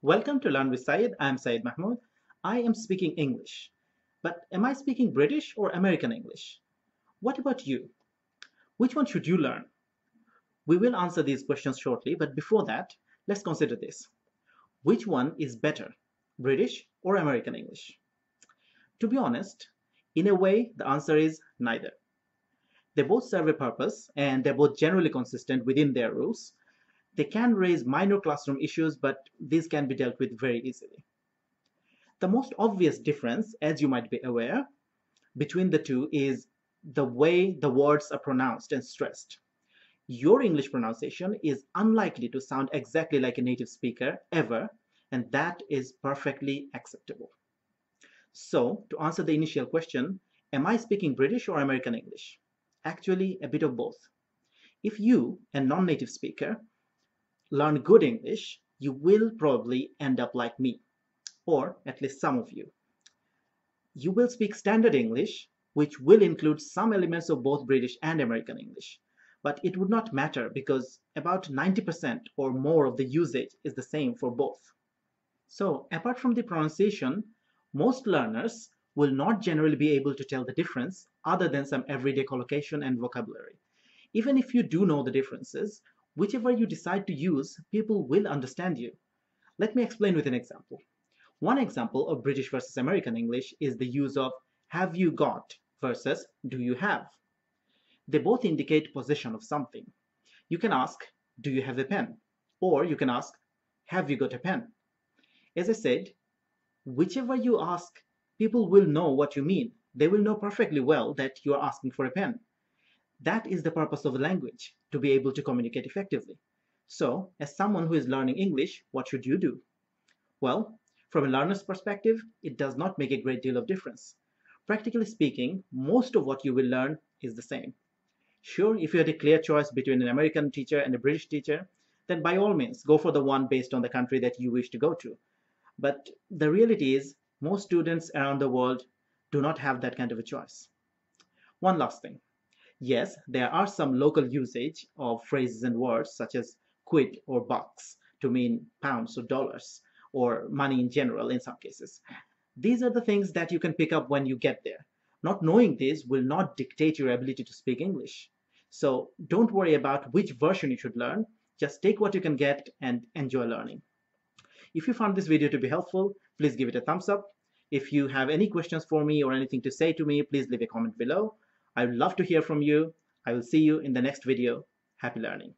Welcome to Learn with Syed. I am Syed Mahmood. I am speaking English. But am I speaking British or American English? What about you? Which one should you learn? We will answer these questions shortly, but before that, let's consider this. Which one is better, British or American English? To be honest, in a way, the answer is neither. They both serve a purpose and they're both generally consistent within their rules. They can raise minor classroom issues, but these can be dealt with very easily. The most obvious difference, as you might be aware, between the two is the way the words are pronounced and stressed. Your English pronunciation is unlikely to sound exactly like a native speaker ever, and that is perfectly acceptable. So, to answer the initial question, am I speaking British or American English? Actually, a bit of both. If you, a non-native speaker, learn good English, you will probably end up like me, or at least some of you. You will speak standard English, which will include some elements of both British and American English. But it would not matter because about 90% or more of the usage is the same for both. So, apart from the pronunciation, most learners will not generally be able to tell the difference other than some everyday collocation and vocabulary. Even if you do know the differences, whichever you decide to use, people will understand you. Let me explain with an example. One example of British versus American English is the use of have you got versus do you have. They both indicate possession of something. You can ask, do you have a pen? Or you can ask, have you got a pen? As I said, whichever you ask, people will know what you mean. They will know perfectly well that you are asking for a pen. That is the purpose of the language, to be able to communicate effectively. So, as someone who is learning English, what should you do? Well, from a learner's perspective, it does not make a great deal of difference. Practically speaking, most of what you will learn is the same. Sure, if you had a clear choice between an American teacher and a British teacher, then by all means, go for the one based on the country that you wish to go to. But the reality is, most students around the world do not have that kind of a choice. One last thing. Yes, there are some local usage of phrases and words such as quid or bucks to mean pounds or dollars, or money in general in some cases. These are the things that you can pick up when you get there. Not knowing these will not dictate your ability to speak English. So don't worry about which version you should learn. Just take what you can get and enjoy learning. If you found this video to be helpful, please give it a thumbs up. If you have any questions for me or anything to say to me, please leave a comment below. I would love to hear from you. I will see you in the next video. Happy learning.